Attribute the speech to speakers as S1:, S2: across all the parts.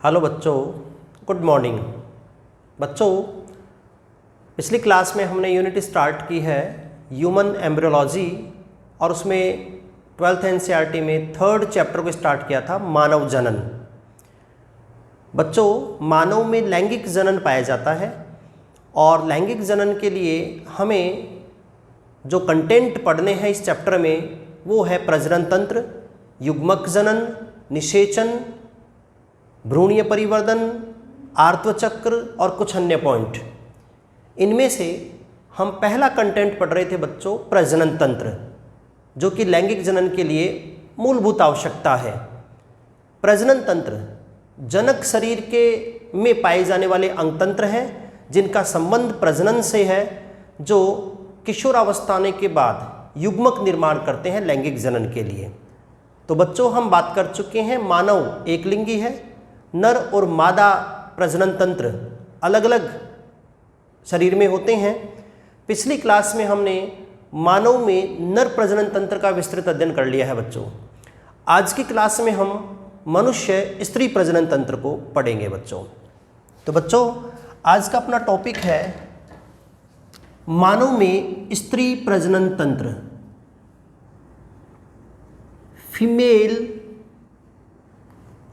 S1: Hello बच्चों, good morning. बच्चों, पिछली क्लास में हमने यूनिट स्टार्ट की है ह्यूमन एम्ब्रियोलॉजी और उसमें 12th NCERT में 3rd चैप्टर को स्टार्ट किया था मानव जनन। बच्चों, मानव में लैंगिक जनन पाया जाता है और लैंगिक जनन के लिए हमें जो कंटेंट पढ़ने हैं इस चैप्टर में वो है प्रजनन तंत्र, युग्मक जनन, निषेचन, भ्रूणीय परिवर्धन, आर्तवचक्र और कुछ अन्य पॉइंट। इनमें से हम पहला कंटेंट पढ़ रहे थे बच्चों प्रजनन तंत्र, जो कि लैंगिक जनन के लिए मूलभूत आवश्यकता है। प्रजनन तंत्र जनक शरीर के में पाए जाने वाले अंगतंत्र हैं जिनका संबंध प्रजनन से है, जो किशोरावस्था आने के बाद युग्मक निर्माण करते हैं लैंगिक जनन के लिए। तो बच्चों, हम बात कर चुके हैं मानव एकलिंगी है, नर और मादा प्रजनन तंत्र अलग अलग शरीर में होते हैं। पिछली क्लास में हमने मानव में नर प्रजनन तंत्र का विस्तृत अध्ययन कर लिया है बच्चों। आज की क्लास में हम मनुष्य स्त्री प्रजनन तंत्र को पढ़ेंगे बच्चों। तो बच्चों, आज का अपना टॉपिक है मानव में स्त्री प्रजनन तंत्र, फीमेल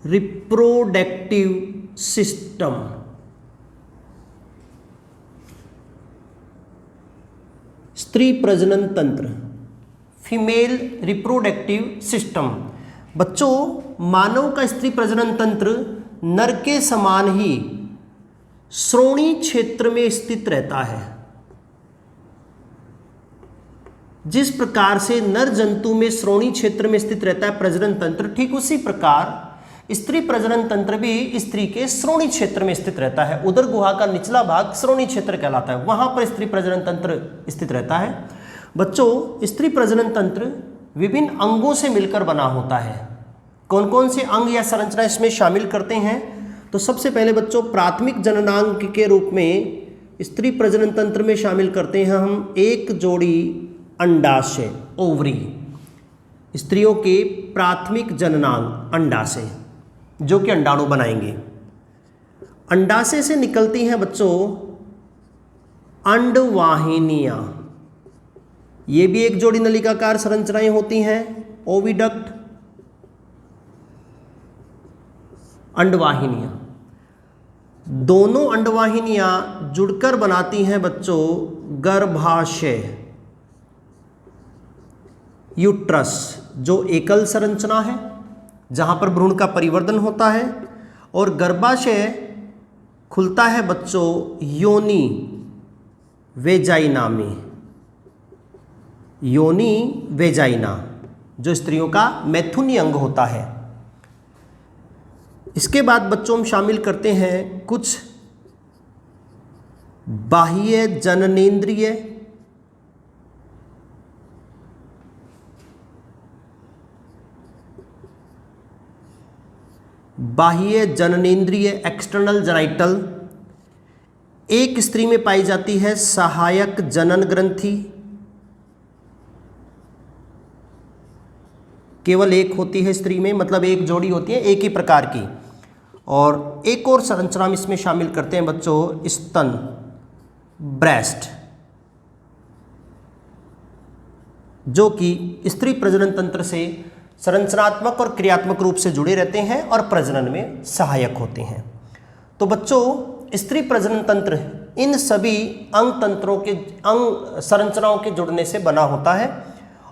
S1: रिप्रोडक्टिव सिस्टम। स्त्री प्रजनन तंत्र, फीमेल रिप्रोडक्टिव सिस्टम। बच्चों, मानव का स्त्री प्रजनन तंत्र नर के समान ही श्रोणी क्षेत्र में स्थित रहता है। जिस प्रकार से नर जंतु में श्रोणी क्षेत्र में स्थित रहता है प्रजनन तंत्र, ठीक उसी प्रकार स्त्री प्रजनन तंत्र भी स्त्री के श्रोणी क्षेत्र में स्थित रहता है। उदर गुहा का निचला भाग श्रोणी क्षेत्र कहलाता है, वहां पर स्त्री प्रजनन तंत्र स्थित रहता है। बच्चों, स्त्री प्रजनन तंत्र विभिन्न अंगों से मिलकर बना होता है। कौन कौन से अंग या संरचना इसमें शामिल करते हैं? तो सबसे पहले बच्चों, प्राथमिक जननांग के रूप में स्त्री प्रजनन तंत्र में शामिल करते हैं हम एक जोड़ी अंडाशय, ओवरी। स्त्रियों के प्राथमिक जननांग अंडाशय, जो कि अंडाणु बनाएंगे। अंडाशय से निकलती हैं बच्चों अंडवाहिनियां। ये भी एक जोड़ी नलिकाकार संरचनाएं होती हैं, ओविडक्ट, अंडवाहिनियां। दोनों अंडवाहिनियां जुड़कर बनाती हैं बच्चों गर्भाशय, यूट्रस, जो एकल संरचना है जहां पर भ्रूण का परिवर्धन होता है। और गर्भाशय खुलता है बच्चों योनि वेजाइना में, योनि वेजाइना, जो स्त्रियों का मैथुनी अंग होता है। इसके बाद बच्चों हम शामिल करते हैं कुछ बाह्य जननेंद्रिय, बाह्य जननेंद्रिय एक्सटर्नल जेनाइटल। एक स्त्री में पाई जाती है सहायक जनन ग्रंथि, केवल एक होती है स्त्री में, मतलब एक जोड़ी होती है एक ही प्रकार की। और एक और संरचना में इसमें शामिल करते हैं बच्चों स्तन, ब्रेस्ट, जो कि स्त्री प्रजनन तंत्र से संरचनात्मक और क्रियात्मक रूप से जुड़े रहते हैं और प्रजनन में सहायक होते हैं। तो बच्चों, स्त्री प्रजनन तंत्र इन सभी अंग तंत्रों के अंग संरचनाओं के जुड़ने से बना होता है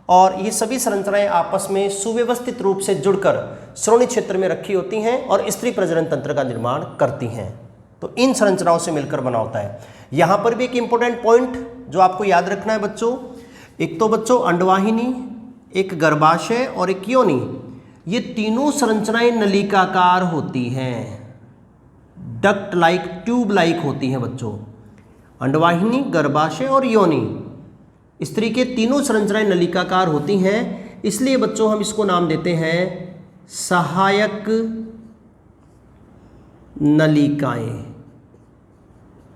S1: और ये सभी संरचनाएं आपस में सुव्यवस्थित रूप से जुड़कर श्रोणी क्षेत्र में रखी होती हैं और स्त्री प्रजनन तंत्र का निर्माण करती हैं। तो इन संरचनाओं से मिलकर बना होता है। यहाँ पर भी एक इंपॉर्टेंट पॉइंट जो आपको याद रखना है बच्चों, एक तो बच्चों अंडवाहिनी, एक गर्भाशय और एक योनि, ये तीनों संरचनाएं नलिकाकार होती हैं, डक्ट लाइक, ट्यूब लाइक होती हैं बच्चों। अंडवाहिनी, गर्भाशय और योनि, स्त्री के तीनों संरचनाएं नलिकाकार होती हैं। इसलिए बच्चों हम इसको नाम देते हैं सहायक नलिकाएं,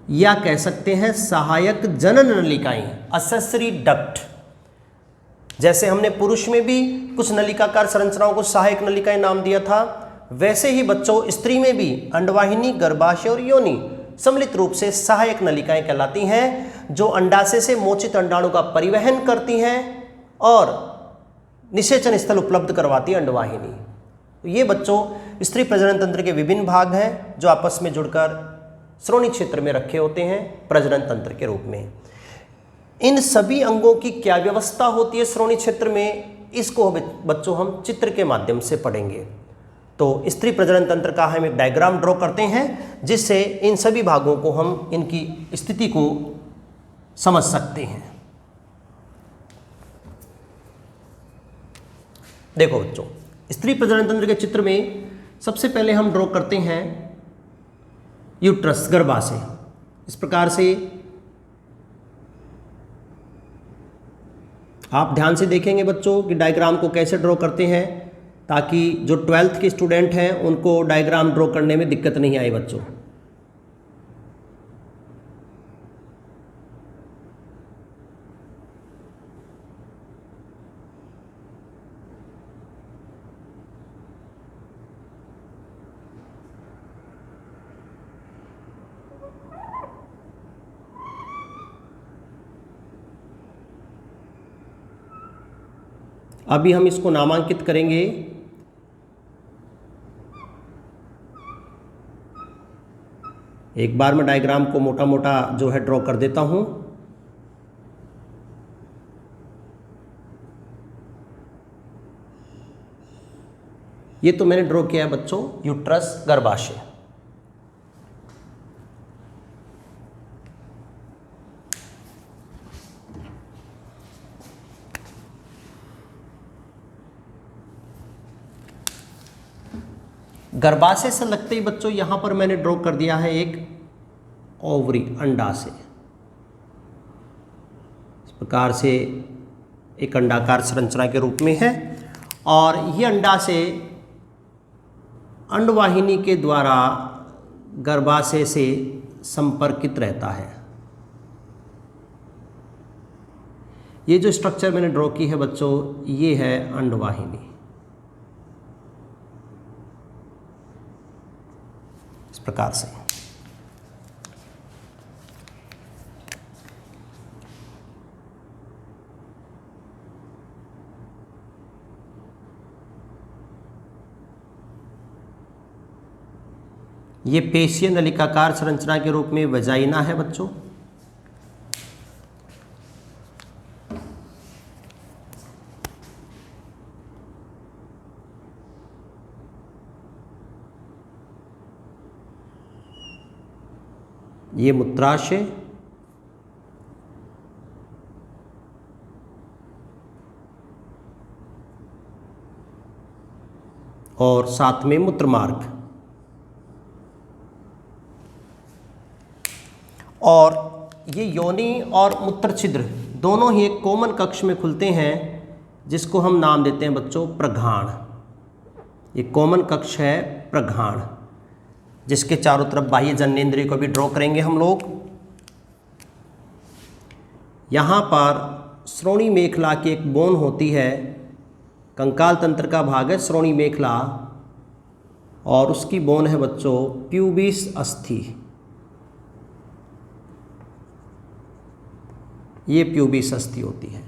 S1: या कह सकते हैं सहायक जनन नलिकाएं, असेसरी डक्ट। जैसे हमने पुरुष में भी कुछ नलिकाकार संरचनाओं को सहायक नलिकाएं नाम दिया था, वैसे ही बच्चों स्त्री में भी अंडवाहिनी, गर्भाशय और योनि सम्मिलित रूप से सहायक नलिकाएं कहलाती हैं, जो अंडाशय से मोचित अंडाणु का परिवहन करती हैं और निषेचन स्थल उपलब्ध करवाती है अंडवाहिनी। तो ये बच्चों स्त्री प्रजनन तंत्र के विभिन्न भाग हैं जो आपस में जुड़कर श्रोणि क्षेत्र में रखे होते हैं प्रजनन तंत्र के रूप में। इन सभी अंगों की क्या व्यवस्था होती है श्रोणि क्षेत्र में, इसको बच्चों हम चित्र के माध्यम से पढ़ेंगे। तो स्त्री प्रजनन तंत्र का हम एक डायग्राम ड्रॉ करते हैं जिससे इन सभी भागों को हम इनकी स्थिति को समझ सकते हैं। देखो बच्चों, स्त्री प्रजनन तंत्र के चित्र में सबसे पहले हम ड्रॉ करते हैं यूट्रस, गर्भाशय। इस प्रकार से आप ध्यान से देखेंगे बच्चों कि डायग्राम को कैसे ड्रॉ करते हैं, ताकि जो 12th के स्टूडेंट हैं उनको डायग्राम ड्रॉ करने में दिक्कत नहीं आए बच्चों। अभी हम इसको नामांकित करेंगे। एक बार मैं डायग्राम को मोटा मोटा जो है ड्रॉ कर देता हूं। ये तो मैंने ड्रॉ किया है बच्चों यूट्रस, गर्भाशय। गर्भाशय से लगते ही बच्चों यहां पर मैंने ड्रॉ कर दिया है एक ओवरी, अंडाशय। इस प्रकार से एक अंडाकार संरचना के रूप में है और यह अंडाशय अंडवाहिनी के द्वारा गर्भाशय से संपर्कित रहता है। ये जो स्ट्रक्चर मैंने ड्रॉ की है बच्चों, ये है अंडवाहिनी। इस प्रकार से ये पेशीय नलिकाकार संरचना के रूप में वजाइना है बच्चों। ये मूत्राशय, और साथ में मूत्रमार्ग, और ये योनि और मूत्र छिद्र दोनों ही एक कॉमन कक्ष में खुलते हैं जिसको हम नाम देते हैं बच्चों प्रघाण। ये कॉमन कक्ष है प्रघाण, जिसके चारों तरफ बाह्य जननेंद्रिय को भी ड्रॉ करेंगे हम लोग। यहाँ पर श्रोणि मेखला की एक बोन होती है, कंकाल तंत्र का भाग है श्रोणि मेखला, और उसकी बोन है बच्चों प्यूबिस अस्थि। ये प्यूबिस अस्थि होती है।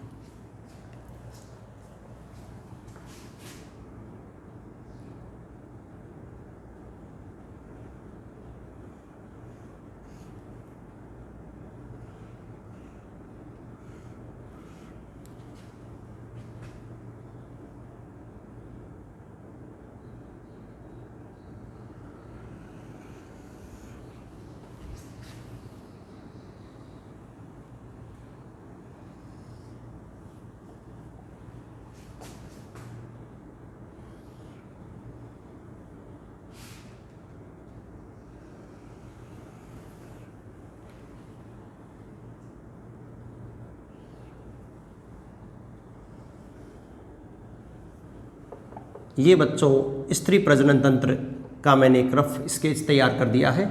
S1: ये बच्चों स्त्री प्रजनन तंत्र का मैंने एक रफ स्केच तैयार कर दिया है।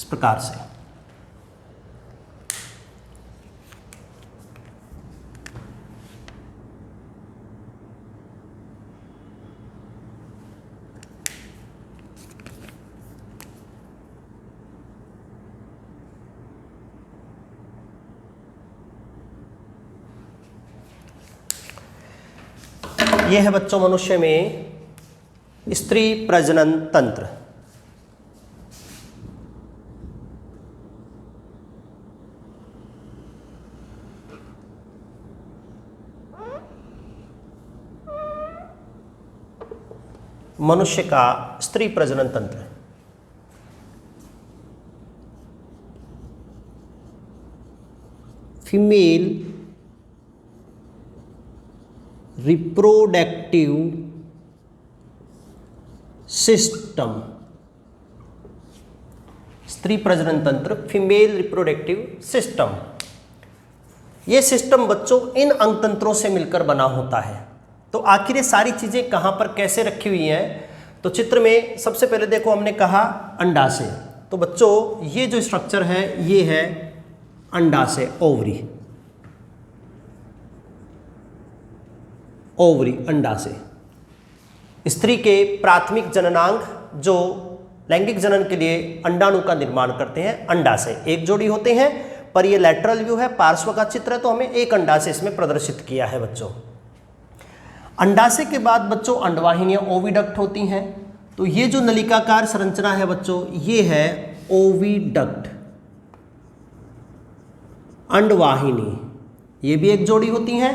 S1: प्रकार से। यह है बच्चों मनुष्य में स्त्री प्रजनन तंत्र। मनुष्य का स्त्री प्रजनन तंत्र। फीमेल रिप्रोडक्टिव सिस्टम, स्त्री प्रजनन तंत्र, फीमेल रिप्रोडक्टिव सिस्टम। ये सिस्टम बच्चों इन अंग तंत्रों से मिलकर बना होता है। तो आखिर ये सारी चीजें कहां पर कैसे रखी हुई हैं? तो चित्र में सबसे पहले देखो, हमने कहा अंडाशय। तो बच्चों ये जो स्ट्रक्चर है ये है अंडाशय, ओवरी, ओवरी अंडाशय। स्त्री के प्राथमिक जननांग जो लैंगिक जनन के लिए अंडाणु का निर्माण करते हैं, अंडाशय। एक जोड़ी होते हैं, पर ये लैटरल व्यू है, पार्श्व का चित्र है, तो हमें एक अंडाशय इसमें प्रदर्शित किया है बच्चों। अंडाशय के बाद बच्चों अंडवाहिनियां, ओविडक्ट होती हैं। तो ये जो नलिकाकार संरचना है बच्चों, ये है ओविडक्ट, अंडवाहिनी। ये भी एक जोड़ी होती हैं,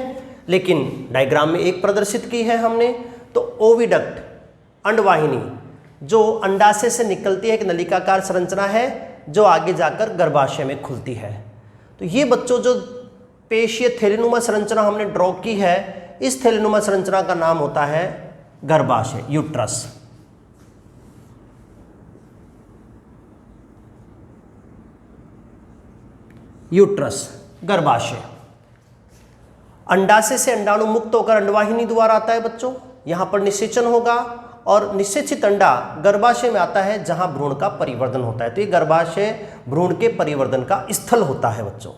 S1: लेकिन डायग्राम में एक प्रदर्शित की है हमने। तो ओविडक्ट, अंडवाहिनी, जो अंडाशय से निकलती है, एक नलिकाकार संरचना है जो आगे जाकर गर्भाशय में खुलती है। तो ये बच्चों जो पेशीय थैलीनुमा संरचना हमने ड्रॉ की है, इस थैलीनुमा संरचना का नाम होता है गर्भाशय, यूट्रस। यूट्रस, गर्भाशय। अंडाशय से अंडाणु मुक्त होकर अंडवाहिनी द्वारा आता है बच्चों। यहां पर निषेचन होगा और निषेचित अंडा गर्भाशय में आता है जहां भ्रूण का परिवर्धन होता है। तो ये गर्भाशय भ्रूण के परिवर्धन का स्थल होता है बच्चों।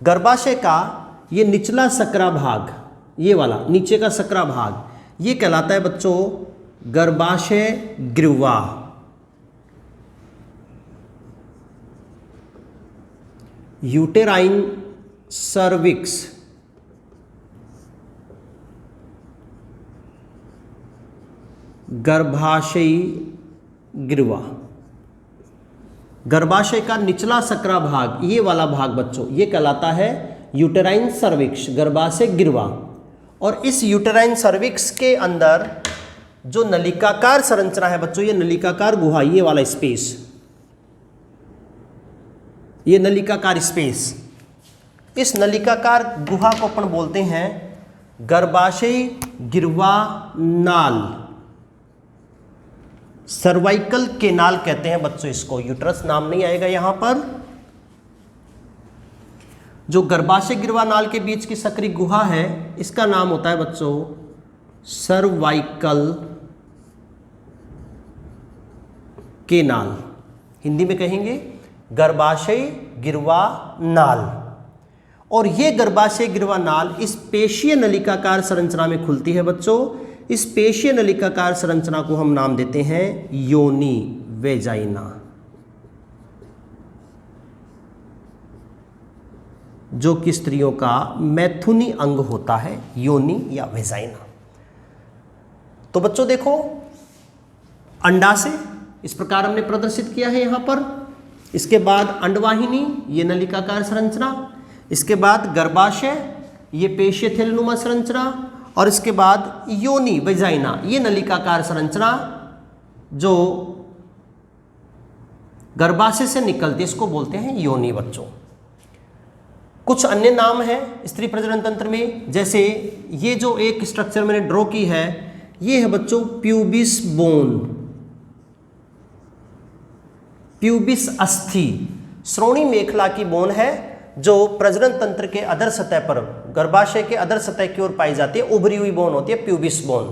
S1: गर्भाशय का ये निचला सकरा भाग, ये वाला नीचे का सकरा भाग, ये कहलाता है बच्चों गर्भाशय ग्रीवा। यूटेराइन सर्विक्स, गर्भाशयी ग्रीवा। गर्भाशय का निचला सकरा भाग, ये वाला भाग बच्चों, ये कहलाता है यूटेराइन सर्विक्स, गर्भाशय ग्रीवा। और इस यूटेराइन सर्विक्स के अंदर जो नलिकाकार संरचना है बच्चों, ये नलिकाकार गुहा, ये वाला स्पेस, ये नलिकाकार स्पेस, इस नलिकाकार गुहा को अपन बोलते हैं गर्भाशयी ग्रीवा नाल, सर्वाइकल केनाल कहते हैं बच्चों इसको। यूट्रस नाम नहीं आएगा यहां पर। जो गर्भाशय ग्रीवा नाल के बीच की सकरी गुहा है, इसका नाम होता है बच्चों सर्वाइकल केनाल। हिंदी में कहेंगे गर्भाशय ग्रीवा नाल। और ये गर्भाशय ग्रीवा नाल इस पेशीय नलिकाकार संरचना में खुलती है बच्चों। इस पेशीय नलिकाकार संरचना को हम नाम देते हैं योनि, वेजाइना। जो कि स्त्रियों का मैथुनी अंग होता है, योनि या वेजाइना। तो बच्चों देखो, अंडाशय इस प्रकार हमने प्रदर्शित किया है यहां पर। इसके बाद अंडवाहिनी, ये नलिकाकार संरचना। इसके बाद गर्भाशय, ये पेशीय थैलीनुमा संरचना। और इसके बाद योनि, वेजाइना, ये नलिकाकार संरचना जो गर्भाशय से निकलती है, इसको बोलते हैं योनि बच्चों। कुछ अन्य नाम हैं स्त्री प्रजनन तंत्र में, जैसे ये जो एक स्ट्रक्चर मैंने ड्रॉ की है, ये है बच्चों प्यूबिस बोन, प्यूबिस अस्थि, श्रोणी मेखला की बोन है जो प्रजनन तंत्र के अधर सतह पर, गर्भाशय के अधर सतह की ओर पाई जाती है। उभरी हुई बोन होती है प्यूबिस बोन।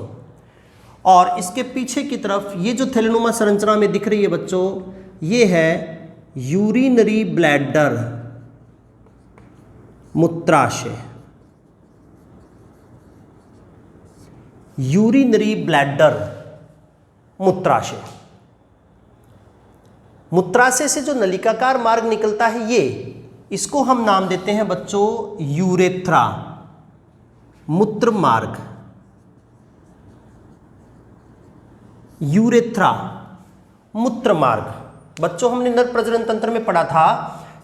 S1: और इसके पीछे की तरफ ये जो थैलेनुमा संरचना में दिख रही है बच्चों, ये है यूरिनरी ब्लैडर, मूत्राशय। यूरिनरी ब्लैडर, मूत्राशय। मूत्राशय से जो नलिकाकार मार्ग निकलता है ये, इसको हम नाम देते हैं बच्चों यूरेथ्रा, मूत्र मार्ग। यूरेथ्रा, मूत्र मार्ग। बच्चों हमने नर प्रजनन तंत्र में पढ़ा था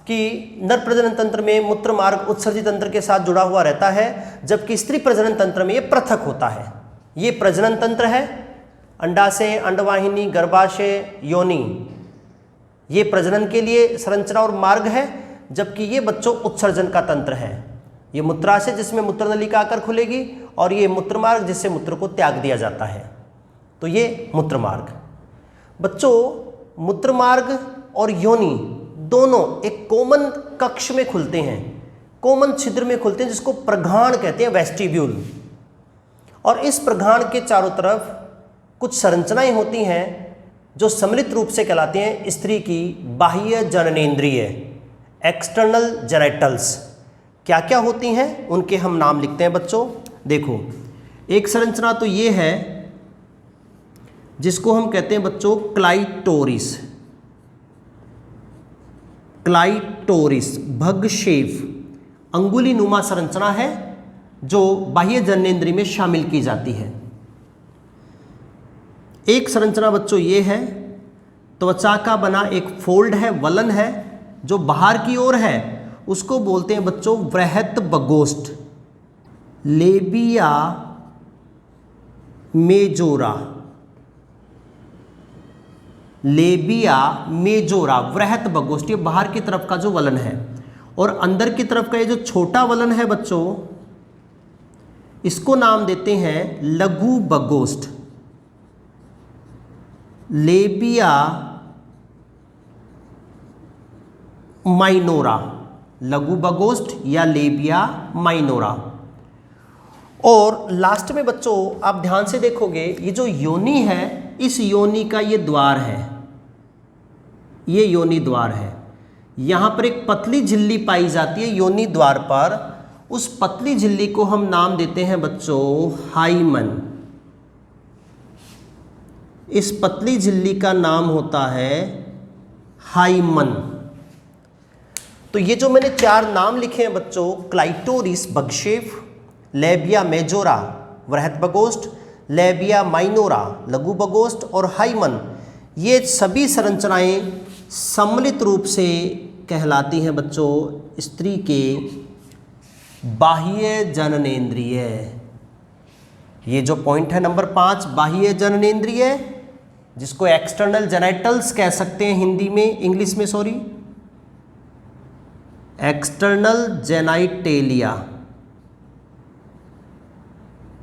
S1: कि नर प्रजनन तंत्र में मूत्र मार्ग उत्सर्जित तंत्र के साथ जुड़ा हुआ रहता है, जबकि स्त्री प्रजनन तंत्र में ये पृथक होता है। ये प्रजनन तंत्र है, अंडाशय, अंडवाहिनी, गर्भाशय, योनि, ये प्रजनन के लिए संरचना और मार्ग है, जबकि ये बच्चों उत्सर्जन का तंत्र है। ये मूत्राशय जिसमें मूत्र नलिका आकर खुलेगी, और ये मूत्र मार्ग जिससे मूत्र को त्याग दिया जाता है। तो ये मूत्र मार्ग। बच्चों मूत्र मार्ग और योनि दोनों एक कॉमन कक्ष में खुलते हैं, कॉमन छिद्र में खुलते हैं, जिसको प्रघाण कहते हैं, वेस्टिब्यूल। और इस प्रघाण के चारों तरफ कुछ संरचनाएं होती हैं जो सम्मिलित रूप से कहलाती हैं स्त्री की बाह्य जननेंद्रिय, एक्सटर्नल जेनिटल्स। क्या क्या होती हैं उनके हम नाम लिखते हैं बच्चों। देखो, एक संरचना तो ये है जिसको हम कहते हैं बच्चों क्लाइटोरिस। क्लाइटोरिस भगशेफ, अंगुली नुमा संरचना है जो बाह्य जननेंद्रिय में शामिल की जाती है। एक संरचना बच्चों ये है, त्वचा का बना एक फोल्ड है, वलन है जो बाहर की ओर है, उसको बोलते हैं बच्चों वृहत बगोस्ट, लेबिया मेजोरा। लेबिया मेजोरा, वृहत बगोस्ट, ये बाहर की तरफ का जो वलन है। और अंदर की तरफ का ये जो छोटा वलन है बच्चों, इसको नाम देते हैं लघु बगोस्ट, लेबिया माइनोरा, लघु बगोस्ट या लेबिया माइनोरा। और लास्ट में बच्चों आप ध्यान से देखोगे, ये जो योनि है, इस योनि का ये द्वार है, ये योनि द्वार है। यहाँ पर एक पतली झिल्ली पाई जाती है योनि द्वार पर, उस पतली झिल्ली को हम नाम देते हैं बच्चों हाइमन। इस पतली झिल्ली का नाम होता है हाइमन। तो ये जो मैंने चार नाम लिखे हैं बच्चों, क्लाइटोरिस बगशेफ, लेबिया मेजोरा वृहत बगोस्ट, लेबिया माइनोरा लघु बगोस्ट और हाइमन, ये सभी संरचनाएं सम्मिलित रूप से कहलाती हैं बच्चों स्त्री के बाह्य जननेंद्रिय। ये जो पॉइंट है नंबर 5, बाह्य जननेंद्रिय, जिसको एक्सटर्नल जेनिटल्स कह सकते हैं हिंदी में, इंग्लिश में सॉरी, एक्सटर्नल जेनाइटेलिया,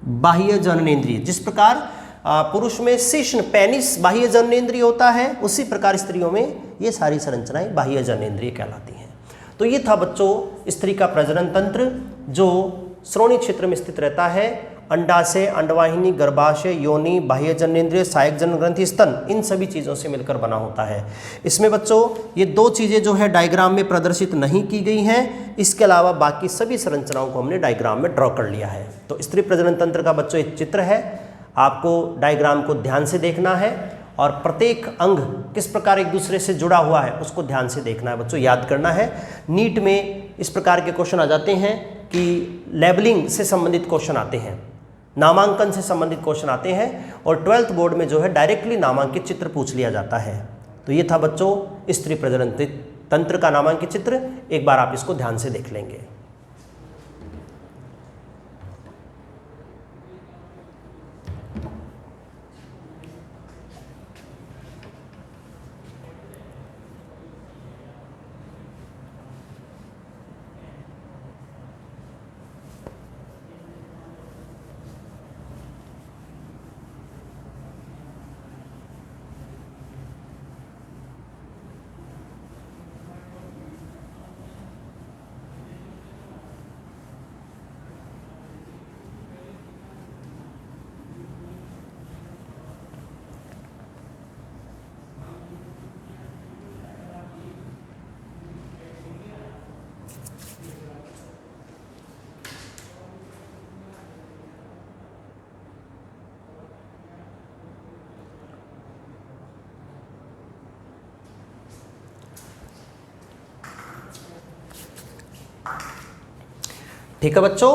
S1: बाह्य जननेंद्रिय। जिस प्रकार पुरुष में शिश्न पेनिस बाह्य जननेंद्रिय होता है, उसी प्रकार स्त्रियों में ये सारी संरचनाएं बाह्य जननेंद्रिय कहलाती हैं। तो ये था बच्चों स्त्री का प्रजनन तंत्र, जो श्रोणि क्षेत्र में स्थित रहता है। अंडाशय, अंडवाहिनी, गर्भाशय, योनि, बाह्य जननेंद्रिय, सहायक जनन ग्रंथि, स्तन, इन सभी चीज़ों से मिलकर बना होता है। इसमें बच्चों ये दो चीज़ें जो है डायग्राम में प्रदर्शित नहीं की गई हैं, इसके अलावा बाकी सभी संरचनाओं को हमने डायग्राम में ड्रॉ कर लिया है। तो स्त्री प्रजनन तंत्र का बच्चों एक चित्र है, आपको डायग्राम को ध्यान से देखना है और प्रत्येक अंग किस प्रकार एक दूसरे से जुड़ा हुआ है उसको ध्यान से देखना है बच्चों, याद करना है। नीट में इस प्रकार के क्वेश्चन आ जाते हैं कि लेबलिंग से संबंधित क्वेश्चन आते हैं, नामांकन से संबंधित क्वेश्चन आते हैं, और 12th बोर्ड में जो है डायरेक्टली नामांकित चित्र पूछ लिया जाता है। तो ये था बच्चों स्त्री प्रजनन तंत्र का नामांकित चित्र, एक बार आप इसको ध्यान से देख लेंगे। ठीक है बच्चों,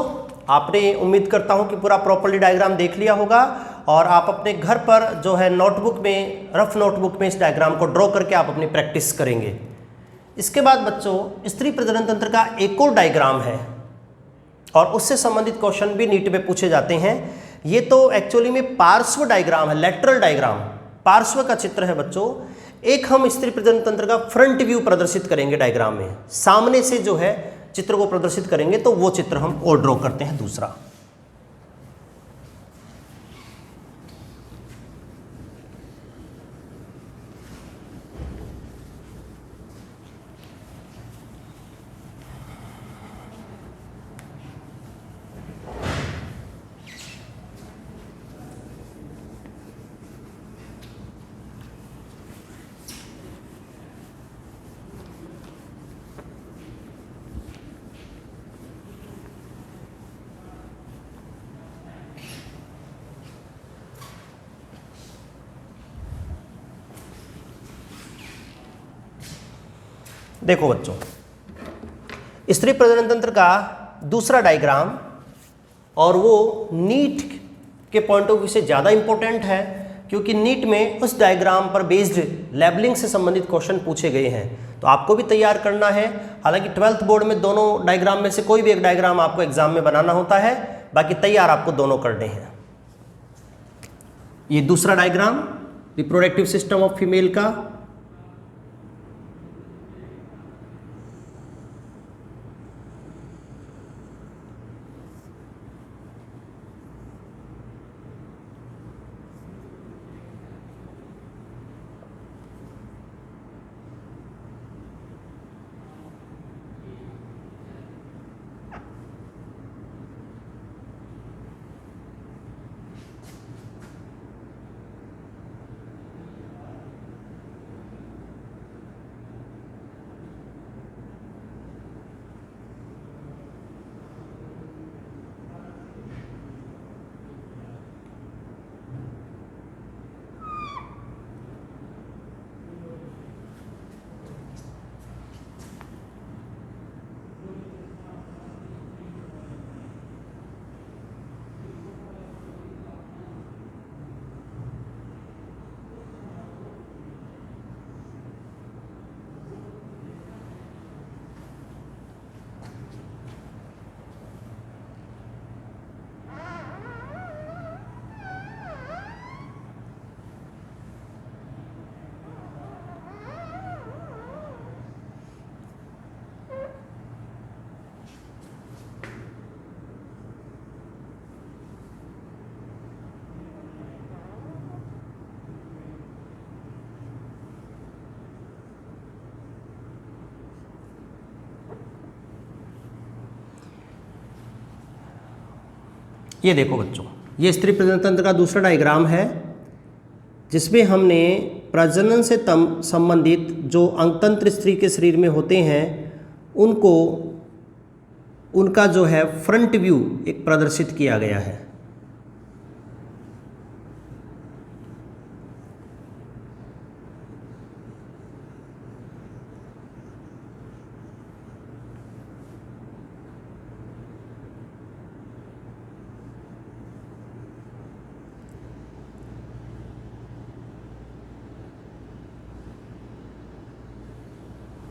S1: आपने उम्मीद करता हूँ कि पूरा प्रॉपर्ली डायग्राम देख लिया होगा और आप अपने घर पर जो है नोटबुक में, रफ नोटबुक में इस डायग्राम को ड्रॉ करके आप अपनी प्रैक्टिस करेंगे। इसके बाद बच्चों स्त्री प्रजनन तंत्र का एक और डायग्राम है और उससे संबंधित क्वेश्चन भी नीट में पूछे जाते हैं। ये तो एक्चुअली में पार्श्व डायग्राम है, लेटरल डायग्राम, पार्श्व का चित्र है बच्चों। एक हम स्त्री प्रजनन तंत्र का फ्रंट व्यू प्रदर्शित करेंगे डायग्राम में, सामने से जो है चित्र को प्रदर्शित करेंगे, तो वो चित्र हम और ड्रॉ करते हैं दूसरा। देखो बच्चों, स्त्री प्रजनन तंत्र का दूसरा डायग्राम, और वो नीट के पॉइंट ऑफ व्यू से ज़्यादा इंपॉर्टेंट है क्योंकि नीट में उस डायग्राम पर बेस्ड लेबलिंग से संबंधित क्वेश्चन पूछे गए हैं, तो आपको भी तैयार करना है। हालांकि 12th बोर्ड में दोनों डायग्राम में से कोई भी एक डायग्राम आपको एग्जाम में बनाना होता है, बाकी तैयार आपको दोनों करने हैं। ये दूसरा diagram reproductive system of female का, ये देखो बच्चों, ये स्त्री प्रजनन तंत्र का दूसरा डायग्राम है जिसमें हमने प्रजनन से संबंधित जो अंगतंत्र स्त्री के शरीर में होते हैं उनको, उनका जो है फ्रंट व्यू एक प्रदर्शित किया गया है।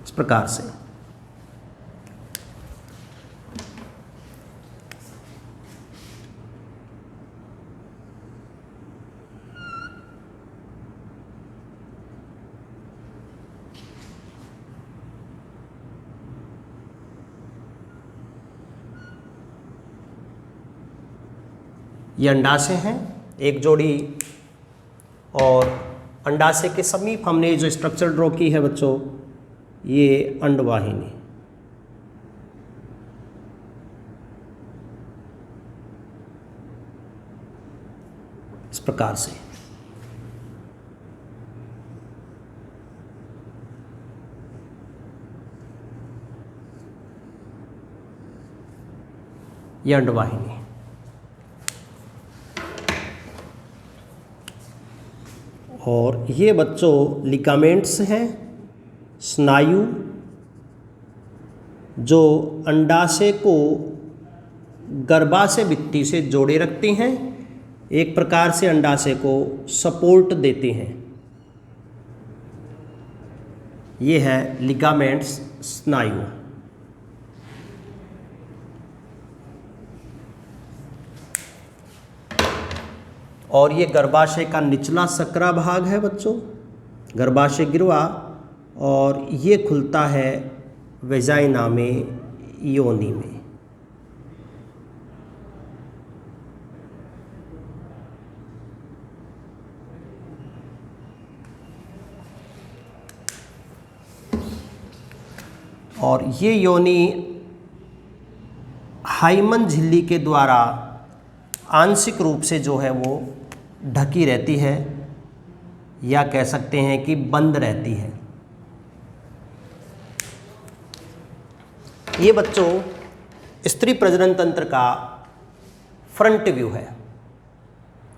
S1: इस प्रकार से ये अंडाशय हैं, एक जोड़ी, और अंडाशय के समीप हमने जो स्ट्रक्चर ड्रॉ की है बच्चों, ये अंडवाहिनी। इस प्रकार से ये अंडवाहिनी। और ये बच्चों लिगामेंट्स हैं, स्नायु, जो अंडाशय को गर्भाशय भित्ति से जोड़े रखते हैं, एक प्रकार से अंडाशय को सपोर्ट देते हैं। ये है लिगामेंट्स स्नायु। और ये गर्भाशय का निचला सकरा भाग है बच्चों, गर्भाशय गिरवा, और ये खुलता है वेजाइना में, योनि में। और ये योनि हाइमन झिल्ली के द्वारा आंशिक रूप से जो है वो ढकी रहती है, या कह सकते हैं कि बंद रहती है। ये बच्चों स्त्री प्रजनन तंत्र का फ्रंट व्यू है।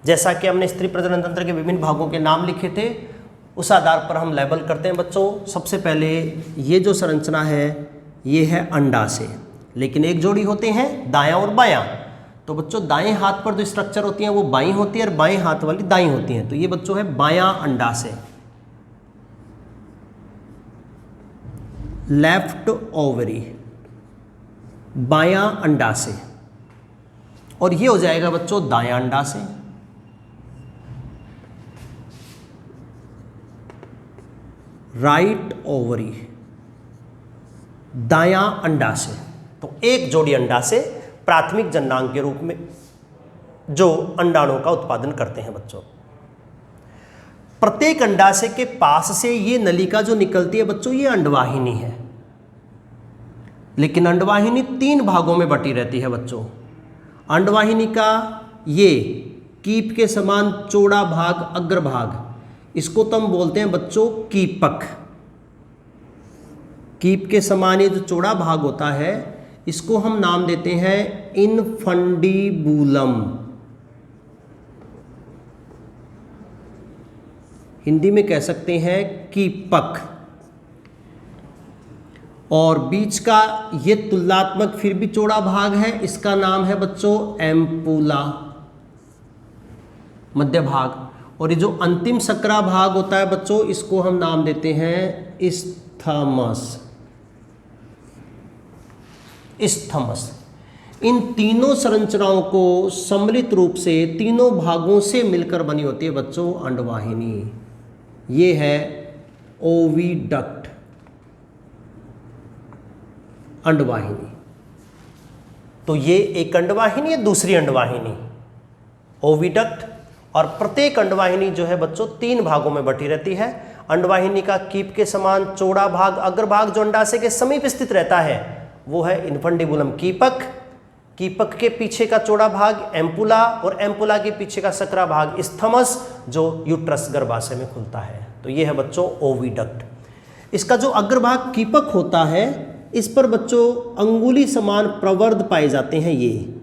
S1: जैसा कि हमने स्त्री प्रजनन तंत्र के विभिन्न भागों के नाम लिखे थे, उस आधार पर हम लेबल करते हैं बच्चों। सबसे पहले ये जो संरचना है ये है अंडाशय, लेकिन एक जोड़ी होते हैं दायां और बायां। तो बच्चों दाएं हाथ पर जो स्ट्रक्चर होती हैं वो बाईं होती है और बाएं हाथ वाली दाईं होती हैं। तो ये बच्चों है बायां अंडाशय, लेफ्ट ओवरी, बायां अंडाशय। और ये हो जाएगा बच्चों दायां अंडाशय, राइट ओवरी, दायां अंडाशय। तो एक जोड़ी अंडाशय प्राथमिक जननांग के रूप में जो अंडाणुओं का उत्पादन करते हैं बच्चों। प्रत्येक अंडाशय के पास से ये नलिका जो निकलती है बच्चों, ये अंडवाहिनी है। लेकिन अंडवाहिनी 3 भागों में बटी रहती है बच्चों। अंडवाहिनी का ये कीप के समान चौड़ा भाग, अग्रभाग, इसको तो हम बोलते हैं बच्चों कीपक। कीप के समान ये जो चौड़ा भाग होता है इसको हम नाम देते हैं इनफंडीबुलम। हिंदी में कह सकते हैं कीपक। और बीच का ये तुलनात्मक फिर भी चौड़ा भाग है, इसका नाम है बच्चों एम्पुला, मध्य भाग। और ये जो अंतिम सकरा भाग होता है बच्चों, इसको हम नाम देते हैं इस्थमस। इस्थमस। इन तीनों संरचनाओं को सम्मिलित रूप से तीनों भागों से मिलकर बनी होती है बच्चों अंडवाहिनी। ये है ओविडक्ट, अंडवाहिनी। तो ये एक अंडवाहिनी है, दूसरी अंडवाहिनी ओविडक्ट। और प्रत्येक अंडवाहिनी जो है बच्चों 3 भागों में बटी रहती है। अंडवाहिनी का कीप के समान चौड़ा भाग, अग्रभाग जो अंडाशय के समीप स्थित रहता है वो है इनफंडिबुलम कीपक। कीपक के पीछे का चौड़ा भाग एम्पुला, और एम्पुला के पीछे का सकरा भाग इस्थमस जो यूट्रस गर्भाशय में खुलता है। तो ये है बच्चों ओविडक्ट। इसका जो अग्रभाग कीपक होता है इस पर बच्चों अंगुली समान प्रवर्ध पाए जाते हैं, ये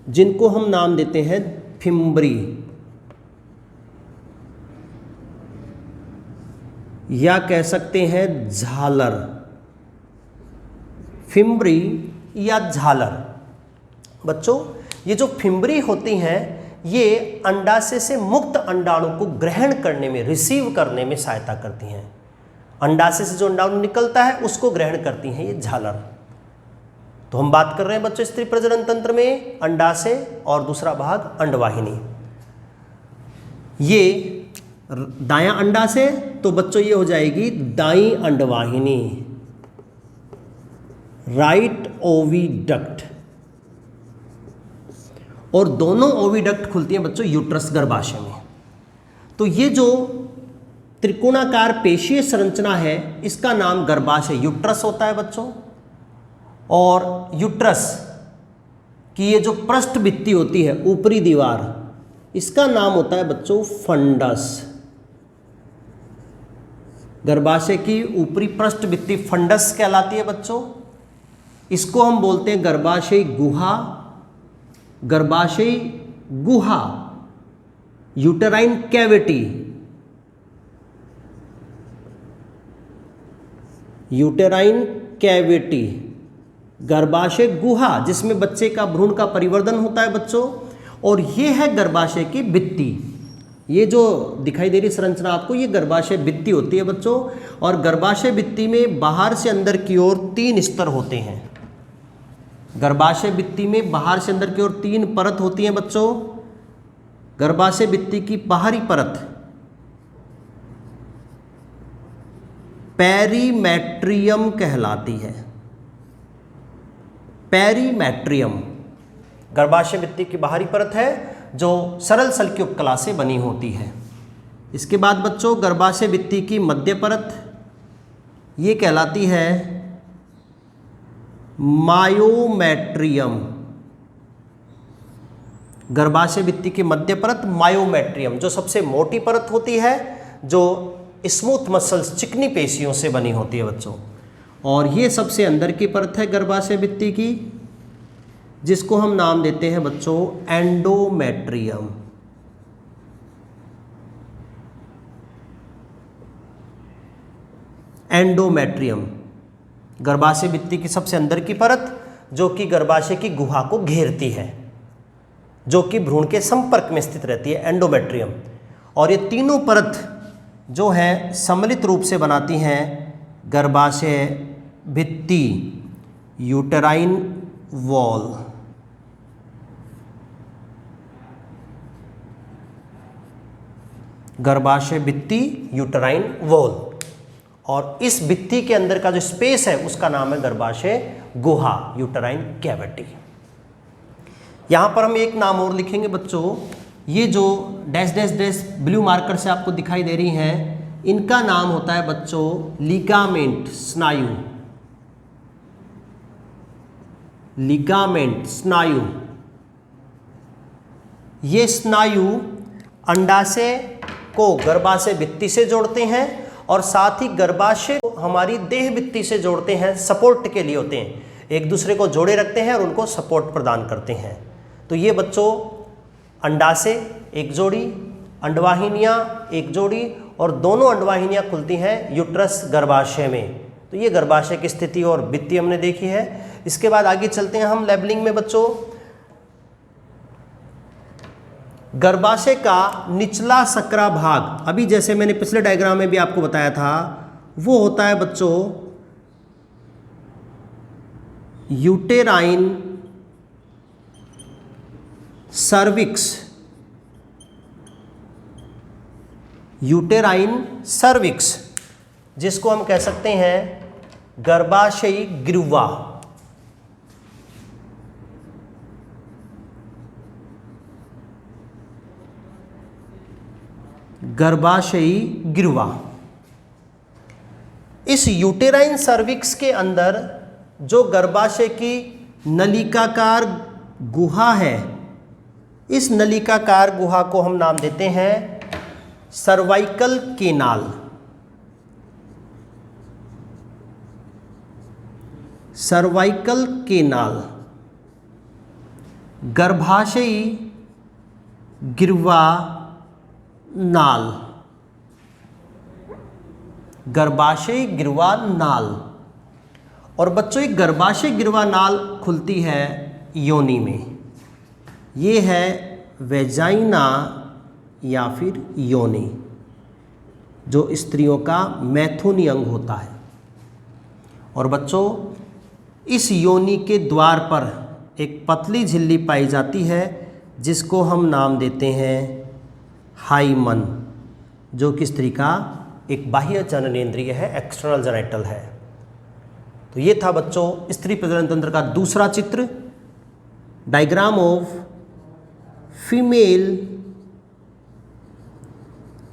S1: जिनको हम नाम देते हैं फिम्बरी, या कह सकते हैं झालर। फिम्बरी या झालर। बच्चों ये जो फिम्बरी होती हैं ये अंडाशय से मुक्त अंडाणु को ग्रहण करने में, रिसीव करने में सहायता करती हैं। अंडाशय से जो अंडाणु निकलता है उसको ग्रहण करती हैं ये झालर। तो हम बात कर रहे हैं बच्चों स्त्री प्रजनन तंत्र में अंडाशय और दूसरा भाग अंडवाहिनी। ये दायां अंडाशय, तो बच्चों ये हो जाएगी दाईं अंडवाहिनी, राइट ओविडक्ट। और दोनों ओविडक्ट खुलती हैं बच्चों यूट्रस गर्भाशय में। तो ये जो त्रिकोणाकार पेशीय संरचना है इसका नाम गर्भाशय यूट्रस होता है बच्चों। और यूट्रस की ये जो पृष्ठ भित्ति होती है, ऊपरी दीवार, इसका नाम होता है बच्चों फंडस। गर्भाशय की ऊपरी पृष्ठ भित्ति फंडस कहलाती है बच्चों। इसको हम बोलते हैं गर्भाशय गुहा, गर्भाशय गुहा, यूटेराइन कैविटी, यूटेराइन कैविटी, गर्भाशय गुहा जिसमें बच्चे का भ्रूण का परिवर्धन होता है बच्चों, और ये है गर्भाशय की भित्ति। ये जो दिखाई दे रही संरचना आपको, ये गर्भाशय भित्ति होती है बच्चों। और गर्भाशय भित्ति में बाहर से अंदर की ओर 3 स्तर होते हैं। गर्भाशय भित्ति में बाहर से अंदर की ओर 3 परत होती हैं बच्चों। गर्भाशय भित्ति की बाहरी परत पेरीमेट्रियम कहलाती है। पेरीमेट्रियम गर्भाशय भित्ति की बाहरी परत है जो सरल सल की उपकला से बनी होती है। इसके बाद बच्चों गर्भाशय भित्ति की मध्य परत, ये कहलाती है मायोमेट्रियम। गर्भाशय भित्ति की मध्य परत मायोमेट्रियम, जो सबसे मोटी परत होती है, जो स्मूथ मसल्स चिकनी पेशियों से बनी होती है बच्चों। और ये सबसे अंदर की परत है गर्भाशय भित्ति की, जिसको हम नाम देते हैं बच्चों एंडोमेट्रियम। एंडोमेट्रियम गर्भाशय भित्ति की सबसे अंदर की परत, जो कि गर्भाशय की गुहा को घेरती है, जो कि भ्रूण के संपर्क में स्थित रहती है, एंडोमेट्रियम। और ये तीनों परत जो है सम्मिलित रूप से बनाती हैं गर्भाशय भित्ति, यूटेराइन वॉल। गर्भाशय भित्ति, यूटेराइन वॉल। और इस भित्ति के अंदर का जो स्पेस है उसका नाम है गर्भाशय गुहा, यूटेराइन कैविटी। यहां पर हम एक नाम और लिखेंगे बच्चों, ये जो dash dash dash blue marker से आपको दिखाई दे रही हैं, इनका नाम होता है बच्चों लिगामेंट, स्नायु। लिगामेंट स्नायु, ये स्नायु अंडाशय को गर्भाशय भित्ति से जोड़ते हैं और साथ ही गर्भाशय को हमारी देह भित्ति से जोड़ते हैं, सपोर्ट के लिए होते हैं, एक दूसरे को जोड़े रखते हैं और उनको सपोर्ट प्रदान करते हैं। तो ये बच्चों अंडाशय एक जोड़ी, अंडवाहिनियाँ एक जोड़ी, और दोनों अंडवाहिनियाँ खुलती हैं यूट्रस गर्भाशय में। तो ये गर्भाशय की स्थिति और भित्ति हमने देखी है। इसके बाद आगे चलते हैं हम लेबलिंग में बच्चों। गर्भाशय का निचला सकरा भाग, अभी जैसे मैंने पिछले डायग्राम में भी आपको बताया था, वो होता है बच्चों यूटेराइन सर्विक्स। यूटेराइन सर्विक्स, जिसको हम कह सकते हैं गर्भाशयी गिरुवा। गर्भाशयी गिरुवा। इस यूटेराइन सर्विक्स के अंदर जो गर्भाशय की नलिकाकार गुहा है, इस नलिकाकार गुहा को हम नाम देते हैं सर्वाइकल केनाल। सर्वाइकल केनाल गर्भाशयी गिरुवा नाल। गर्भाशय गिरुवा नाल। और बच्चों एक गर्भाशय गिरुवा नाल खुलती है योनि में, ये है वेजाइना या फिर योनि, जो स्त्रियों का मैथुनी अंग होता है। और बच्चों इस योनि के द्वार पर एक पतली झिल्ली पाई जाती है, जिसको हम नाम देते हैं हाइमन, जो कि स्त्री का एक बाह्य जननेंद्रिय है, एक्सटर्नल जेनिटल है। तो ये था बच्चों स्त्री प्रजनन तंत्र का दूसरा चित्र, diagram of female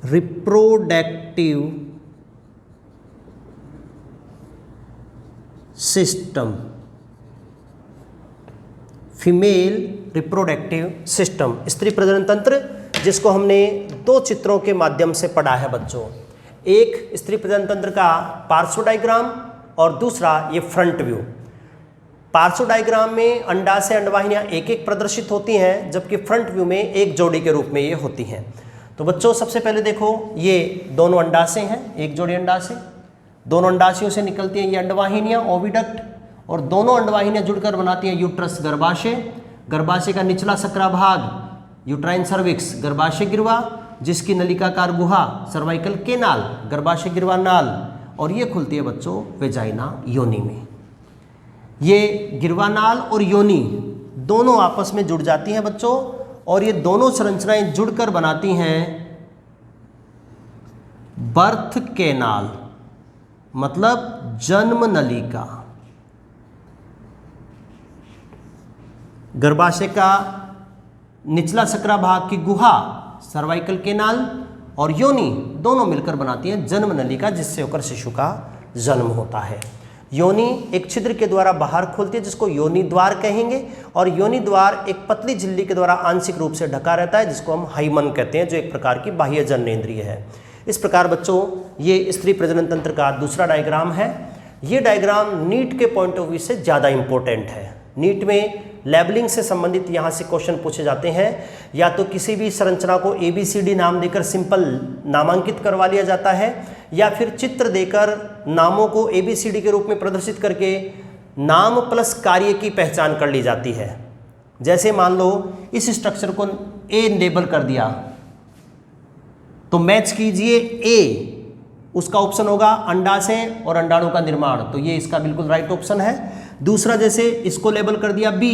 S1: reproductive system. Female reproductive system, स्त्री प्रजनन तंत्र, जिसको हमने 2 चित्रों के माध्यम से पढ़ा है बच्चों। एक स्त्री प्रजनन तंत्र का पार्श्व डायग्राम और दूसरा ये फ्रंट व्यू। पार्श्व डायग्राम में अंडाशय अंडवाहिनियाँ एक एक प्रदर्शित होती हैं, जबकि फ्रंट व्यू में एक जोड़ी के रूप में ये होती हैं। तो बच्चों सबसे पहले देखो, ये दोनों अंडाशय हैं, एक जोड़ी अंडाशय, दोनों अंडाशयों से निकलती हैं ये अंडवाहिनियाँ, ओविडक्ट, और दोनों अंडवाहिनियां जुड़कर बनाती हैं यूट्रस गर्भाशय। गर्भाशय का निचला सकरा भाग यूट्राइन सर्विक्स गर्भाशय गिरवा, जिसकी नलिकाकार गुहा सर्वाइकल केनाल गर्भाशय गिरवा नाल, और ये खुलती है बच्चों वेजाइना योनि में। ये गिरवा नाल और योनि दोनों आपस में जुड़ जाती हैं बच्चों, और ये दोनों संरचनाएं जुड़कर बनाती हैं बर्थ केनाल, मतलब जन्म नलिका। गर्भाशय का निचला सकरा भाग की गुहा सर्वाइकल केनाल और योनि दोनों मिलकर बनाती हैं जन्म नलिका, जिससे होकर शिशु का जन्म होता है। योनि एक छिद्र के द्वारा बाहर खुलती है जिसको योनि द्वार कहेंगे, और योनि द्वार एक पतली झिल्ली के द्वारा आंशिक रूप से ढका रहता है जिसको हम हाइमन कहते हैं, जो एक प्रकार की बाह्य जननेंद्रिय है। इस प्रकार बच्चों ये स्त्री प्रजनन तंत्र का दूसरा डायग्राम है। ये डायग्राम नीट के पॉइंट ऑफ व्यू से ज़्यादा इंपॉर्टेंट है। नीट में लेबलिंग से संबंधित यहाँ से क्वेश्चन पूछे जाते हैं, या तो किसी भी संरचना को ABCD नाम देकर सिंपल नामांकित करवा लिया जाता है, या फिर चित्र देकर नामों को ABCD के रूप में प्रदर्शित करके नाम प्लस कार्य की पहचान कर ली जाती है। जैसे मान लो इस स्ट्रक्चर को A लेबल कर दिया, तो मैच कीजिए A, उसका ऑप्शन होगा अंडाशय और अंडाणु का निर्माण, तो ये इसका बिल्कुल राइट ऑप्शन है। दूसरा जैसे इसको लेबल कर दिया B,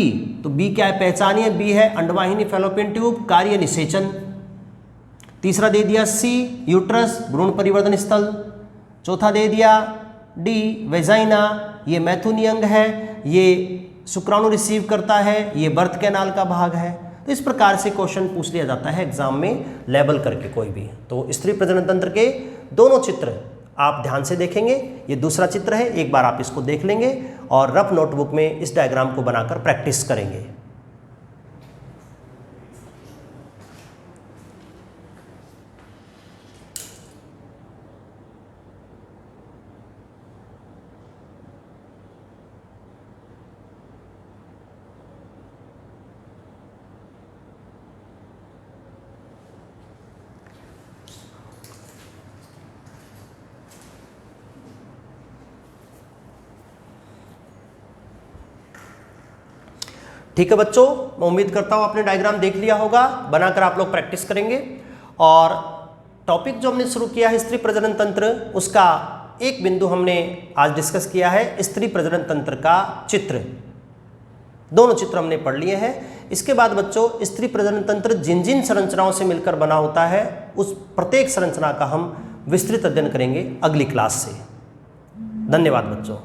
S1: तो B क्या है, पहचानिए, B है अंडवाहिनी फैलोपियन ट्यूब कार्य निषेचन। तीसरा दे दिया C यूट्रस भ्रूण परिवर्धन स्थल। चौथा दे दिया D वेजाइना, ये मैथुनी अंग है, ये शुक्राणु रिसीव करता है, ये बर्थ कैनाल का भाग है। तो इस प्रकार से क्वेश्चन पूछ लिया जाता है एग्जाम में लेबल करके कोई भी। तो स्त्री प्रजनन तंत्र के दोनों चित्र आप ध्यान से देखेंगे। ये दूसरा चित्र है, एक बार आप इसको देख लेंगे और रफ नोटबुक में इस डायग्राम को बनाकर प्रैक्टिस करेंगे। ठीक है बच्चों, मैं उम्मीद करता हूँ आपने डायग्राम देख लिया होगा, बनाकर आप लोग प्रैक्टिस करेंगे। और टॉपिक जो हमने शुरू किया है स्त्री प्रजनन तंत्र, उसका एक बिंदु हमने आज डिस्कस किया है स्त्री प्रजनन तंत्र का चित्र। दोनों चित्र हमने पढ़ लिए हैं। इसके बाद बच्चों स्त्री प्रजनन तंत्र जिन जिन संरचनाओं से मिलकर बना होता है उस प्रत्येक संरचना का हम विस्तृत अध्ययन करेंगे अगली क्लास से। धन्यवाद बच्चों।